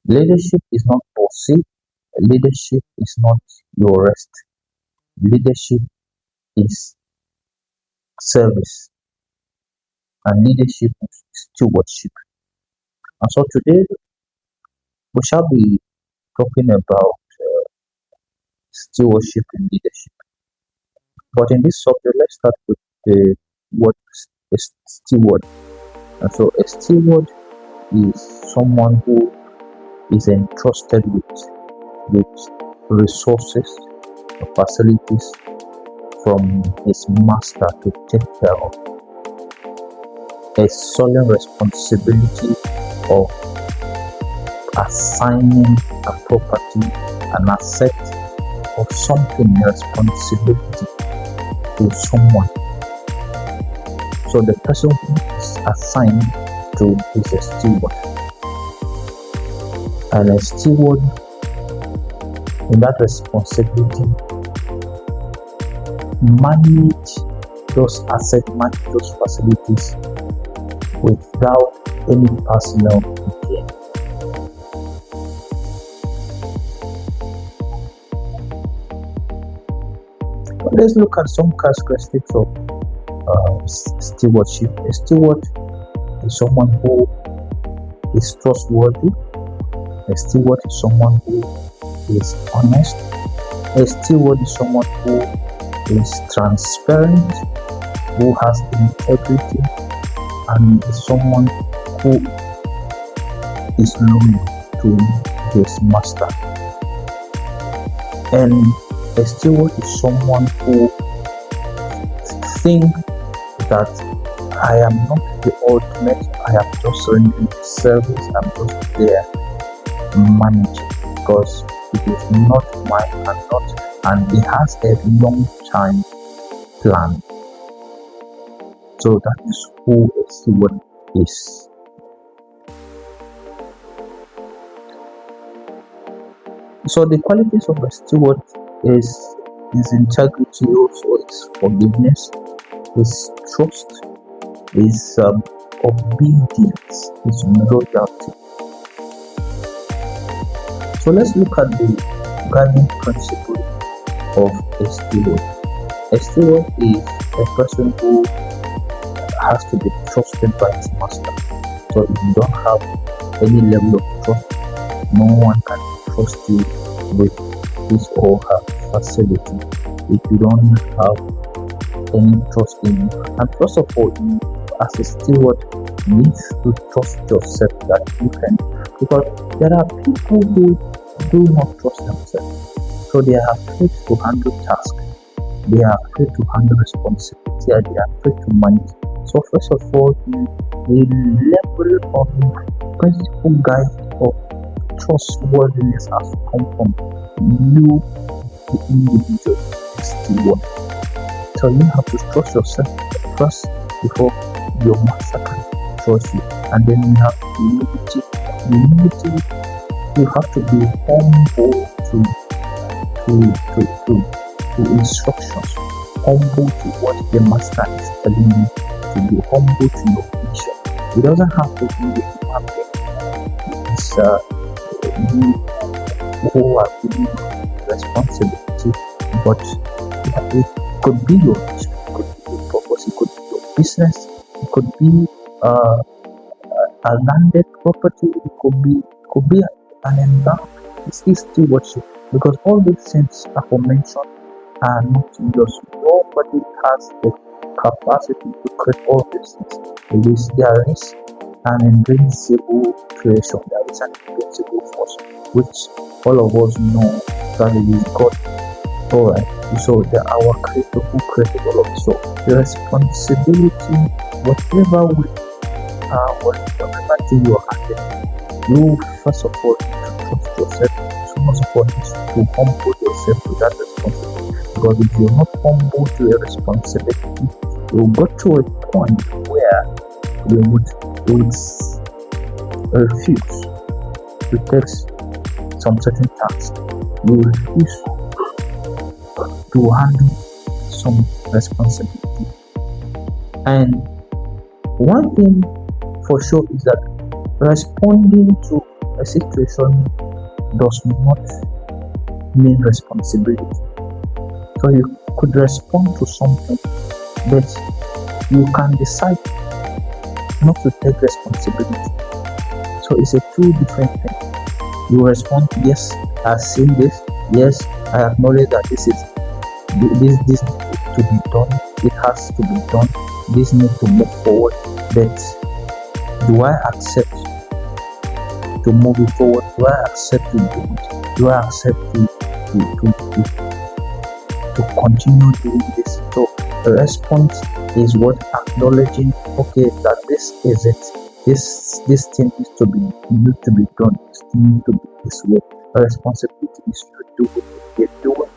Leadership is not bossy. Leadership is not your rest. Leadership is service, and leadership is stewardship. And so today we shall be talking about stewardship and leadership. But in this subject, let's start with the what is steward. And so a steward is someone who is entrusted with resources or facilities from his master to take care of. A solemn responsibility of assigning a property, an asset, or something, a responsibility to someone. So the person who is assigned to is a steward. And a steward in that responsibility manage those assets, manage those facilities without any personal gain. But let's look at some characteristics of stewardship. A steward is someone who is trustworthy. A steward is someone who is honest. A steward is someone who is transparent, who has integrity, and is someone who is loyal to his master. And a steward is someone who thinks that I am not the ultimate, I am just rendering service, I'm just there managing, because it is not mine and it has a long time plan. So that is who a steward is. So the qualities of a steward is integrity, also is forgiveness, is trust, is obedience, is loyalty. So let's look at the guiding principle of a steward. A steward is a person who has to be trusted by his master. So if you don't have any level of trust, no one can trust you with his or her facility. If you don't have any trust in you, and first of all, you as a steward need to trust yourself that you can, because there are people who do not trust themselves. So they are afraid to handle tasks, they are afraid to handle responsibility, and they are afraid to manage. So first of all, the level of principle guide of trustworthiness has to come from you, the individual steward. So you have to trust yourself first before your master can trust you, and then you have humility. You have to be humble to instructions, humble to what the master is telling you to be, humble to your vision. It doesn't have to be a human being. It's you who are giving responsibility, but it could be your vision, it could be your purpose, it could be your business, it could be a landed property, it could be an endowment. It's still stewardship, because all these things aforementioned are not yours. Nobody has the capacity to create all these things. There is an invincible creation, there is an invincible force, which all of us know that it is God. Alright, so our creator who created all of it. So the responsibility, whatever thing you are handling, you first of all need to trust yourself. So first of all need to humble yourself to that responsibility. Because if you're not humble to a responsibility, you'll go to a point where you would refuse to take some certain tasks. You refuse to handle some responsibility. And one thing for sure is that responding to a situation does not mean responsibility. So you could respond to something, but you can decide not to take responsibility. So it's a two different thing. You respond, yes, I've seen this, yes, I acknowledge that this needs to be done, it has to be done, this needs to move forward, but do I accept to move it forward? Do I accept to do it? Do I accept to continue doing this? So the response is what acknowledging, okay, that this is it. This thing needs to be done. This thing needs to be this way. The responsibility is to do it. You're doing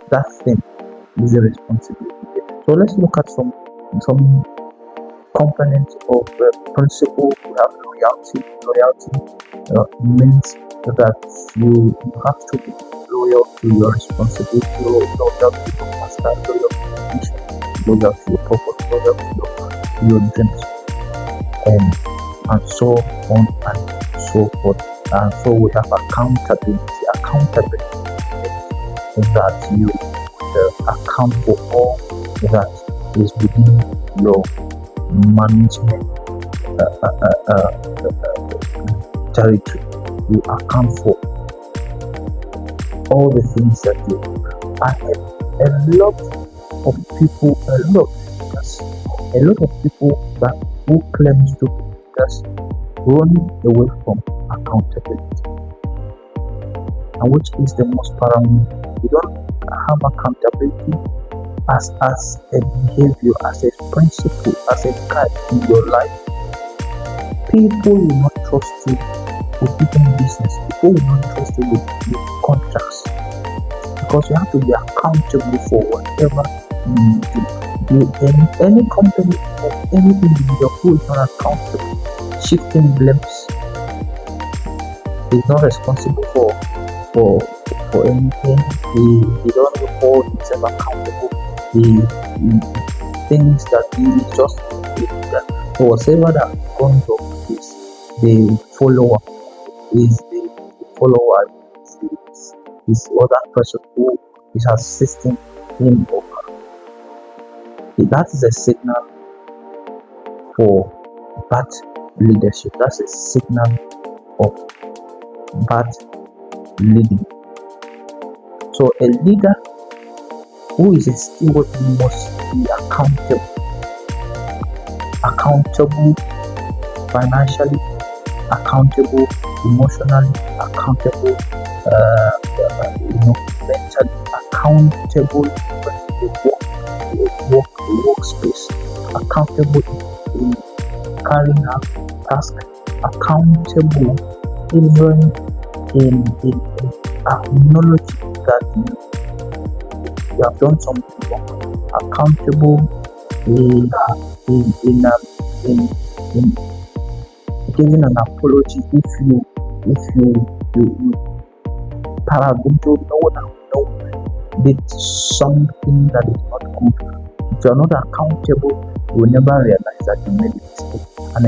that thing is a responsibility. So let's look at some components of the principle. We have loyalty. Loyalty means that you have to be loyal to your responsibility, loyal to your master, loyal to your mission, loyal to your purpose, loyal to your dreams, and so on and so forth. And so we have accountability. Accountability is that you account for all that is within your management territory. You account for all the things that you do. And a lot of people that who claims to be leaders run away from accountability, and which is the most paramount. You don't have accountability as a behavior, as a principle, as a guide in your life. People will not trust you with even business. People will not trust you with contracts, because you have to be accountable for whatever you do. Any company or any individual who is not accountable, shifting blames, is not responsible for anything. He don't hold himself accountable. He thinks that he is just that. So whatever that comes up is the follower, is the follower, is other person who is assisting him over. That is a signal for bad leadership. That's a signal of bad leading. So a leader who is a steward must be accountable financially, accountable emotionally, accountable mentally, accountable when they workspace, accountable in carrying out tasks, accountable even in acknowledging that you have done something wrong, accountable in giving an apology if you did something that is not good. If you are not accountable, you will never realize that you made a mistake. And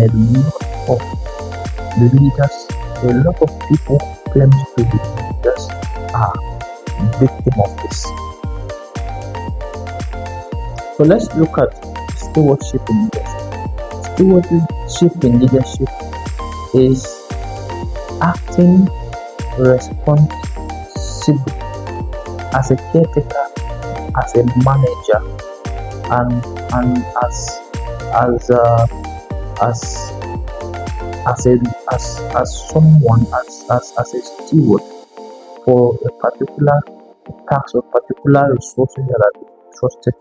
a lot of people claim to be leaders are victim of this. So let's look at stewardship in leadership. Stewardship in leadership is acting responsible as a caretaker, as a manager, and as someone as a steward for a particular task or particular resources that are trusted.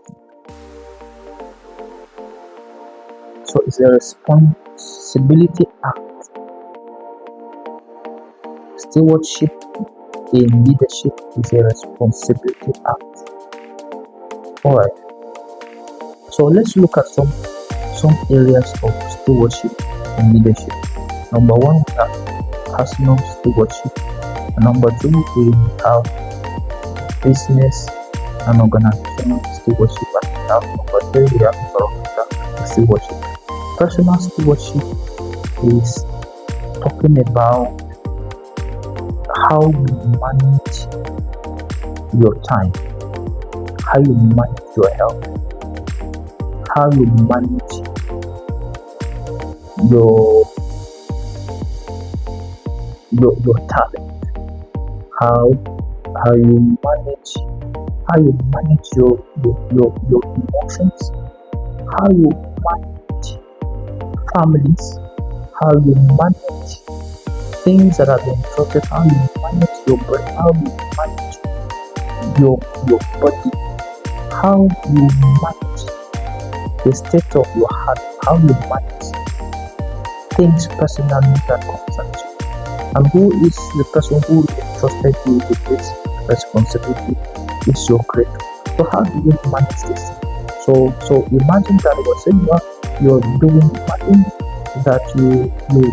So it's a responsibility act. Stewardship in leadership is a responsibility act. Alright. So let's look at some areas of stewardship in leadership. Number one, we have personal stewardship. And number two, we have business and organizational stewardship. And we have number three, we have environmental stewardship. Personal stewardship is talking about how you manage your time, how you manage your health, how you manage your talent, how you manage your emotions, how you manage families, how you manage things that have been entrusted, how you manage your brain, how you manage your body, how you manage the state of your heart, how you manage things personally that concern you. And who is the person who entrusted you with this responsibility? Is your creator. So how do you manage this? So imagine that whatever you're doing, imagine that you now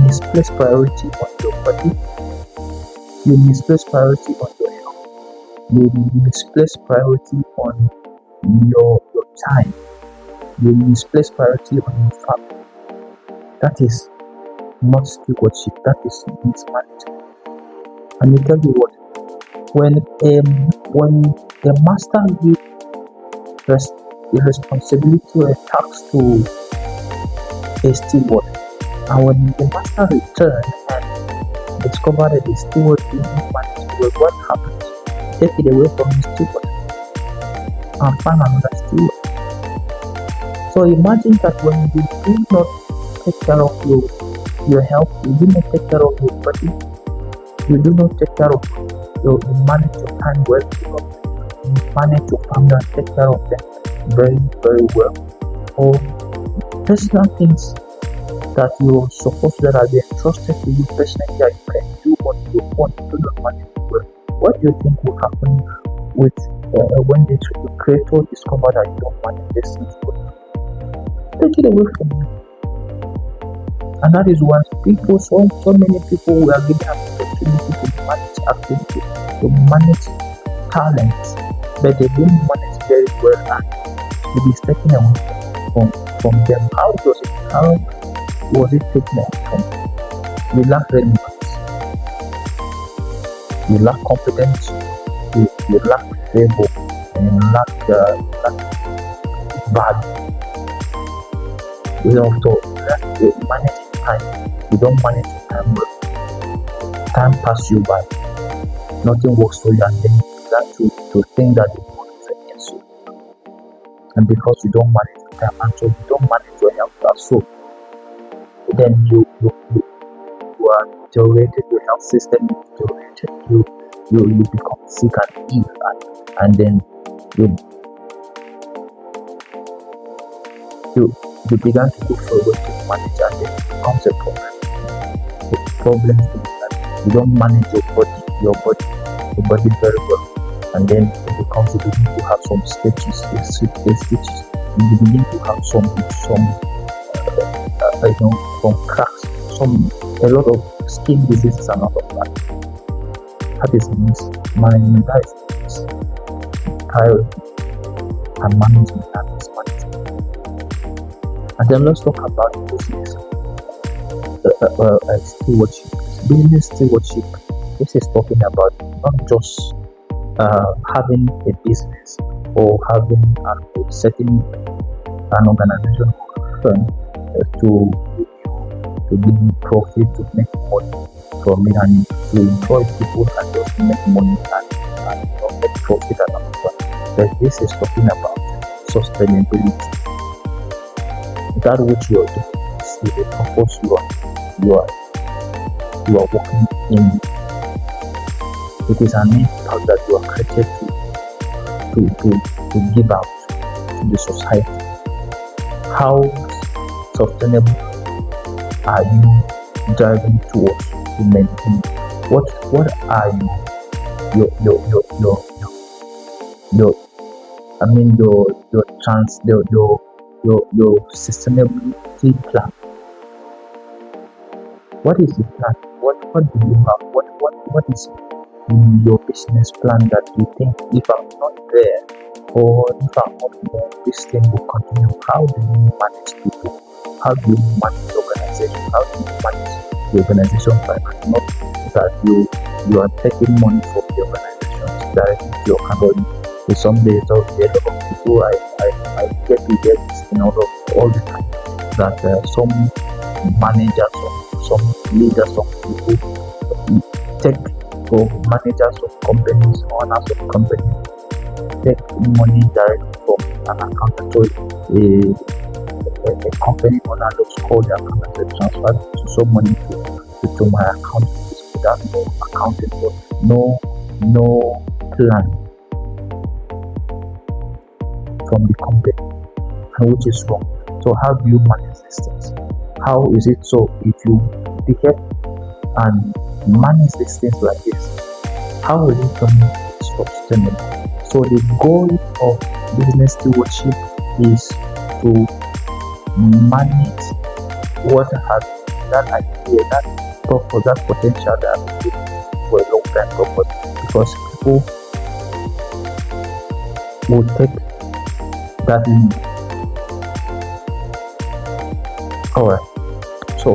misplace priority on your body, you misplace priority on your health, you misplace priority on your time, you misplace priority on your family. That is not stewardship, that is mismanagement. And you tell you what, when a master gives the responsibility or a task to a steward, and when the master returns and discovered that the steward didn't manage well, what happens? Take it away from the steward and find another steward. So imagine that when you do not take care of your health, you do not take care of your body, you do not take care of you manage your time well, you manage your family and take care of them very, very well. Or personal things that you're supposed to have been entrusted to you personally, that you can do what you want to do not manage it well. What do you think will happen with when the creator discover that you don't manage this things well? Take it away from you. And that is why people, so many people who are given an opportunity to manage activities, to manage talents, but they don't manage very well, and it is taken away from them. How was it taken away from them? You lack relevance, you lack competence, you lack favor, and you lack value. You don't manage time. You don't manage your time well. Time passes you by. Nothing works for you, and then you start to think that the world is against you. And because you don't manage your time, and so you don't manage your health, so then you are deteriorated. Your health system is deteriorated. You become sick and ill, and then you began to look for a way to manage, and then it becomes a problem. The problem is that you don't manage your body very well, and then it becomes, you begin to have some stitches. You begin to have some cracks, a lot of skin diseases and all of that. That is mismanagement. That is priority and management and mismanagement. And then let's talk about business stewardship. Business stewardship. This is talking about not just having a business or having setting an organization or a firm to give profit, to make money from it, and to employ people and just make money and make profit and all of that. But this is talking about sustainability. That which you are doing is the purpose you are working in. It is an impact that you are created to give out to the society. How sustainable are you driving towards to maintain? What are your sustainability plan? What is the plan? What do you have? What is in your business plan that you think, if I'm not there, or if I'm not there, this thing will continue? How do you manage people? How do you manage organization? How do you manage the organization finance? Not that you are taking money from the organization directly to your company. So some days a lot of people I get to get this in all the time that some managers, some leaders, some people take for managers of companies, owners of companies, take money directly from an accountant. So a company owner just call the accountant to transfer some money to my account without no accounting for no plan from the company, and which is wrong. So how do you manage these things? How is it so if you behave and manage these things like this, how will it become sustainable? So the goal of business stewardship is to manage what has that idea, that purpose, that potential that I've been looking for a long time purpose, because people will take that lead. Alright, so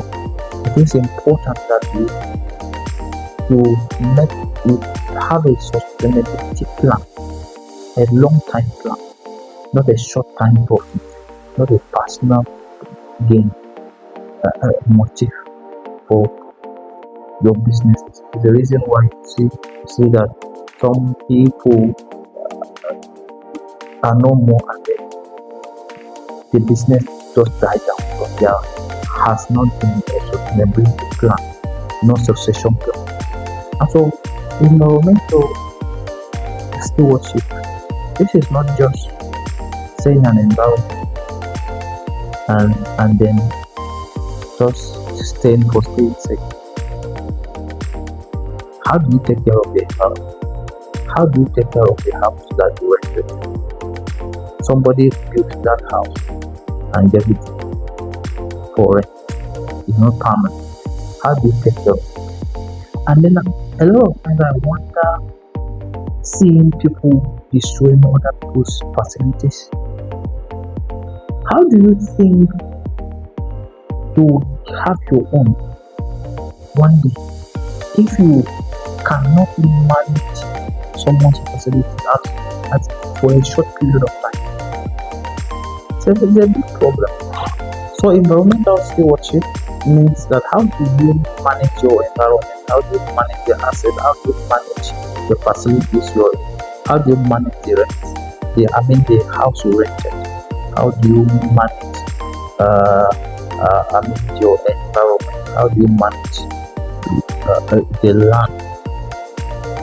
it is important that you have a sustainability plan, a long time plan, not a short time profit, not a personal gain motive for your businesses. It's the reason why you see that some people are no more, and the business just died down because there has not been a sustainability plan, no succession plan. And so environmental stewardship, this is not just saying an environment and then just staying for staying sake. How do you take care of the environment? How do you take care of the house that you rented? Somebody built that house and gave it for rent. It's not permanent. How do you take care of it? And then a lot of times I wonder, seeing people destroying other people's facilities. How do you think to have your own one day if you cannot manage someone's facility for a short period of time? So it's a big problem. So environmental stewardship means that how do you manage your environment? How do you manage your assets? How do you manage the facilities you're in? How do you manage the rent? The house you rented. How do you manage your environment? How do you manage the land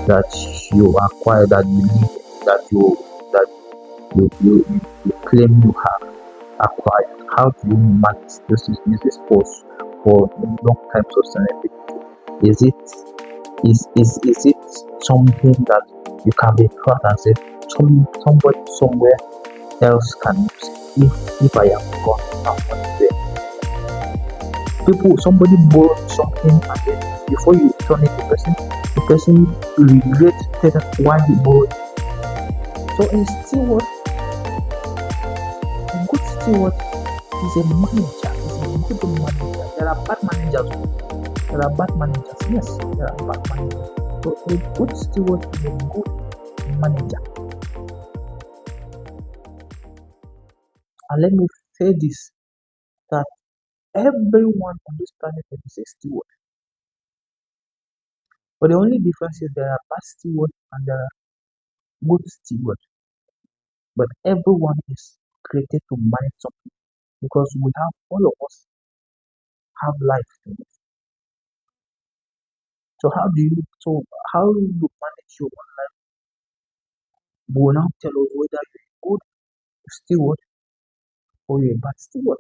that you acquire, that you live in, that you claim you have acquired? How do you manage this? Is this for long-term sustainability? Is it something that you can be proud and say somebody somewhere else can use it if I am gone there? Somebody borrowed something and then before you return it, the person regrets why he borrowed. So a steward, a good steward is a manager, is a good manager. There are bad managers. Yes, there are bad managers. So a good steward is a good manager. And let me say this, that everyone on this planet is a steward. But the only difference is there are bad stewards and there are good stewards. But everyone is created to manage something, because all of us have life to live. So how you manage your own life will now tell us whether you're a good steward or you're a bad steward.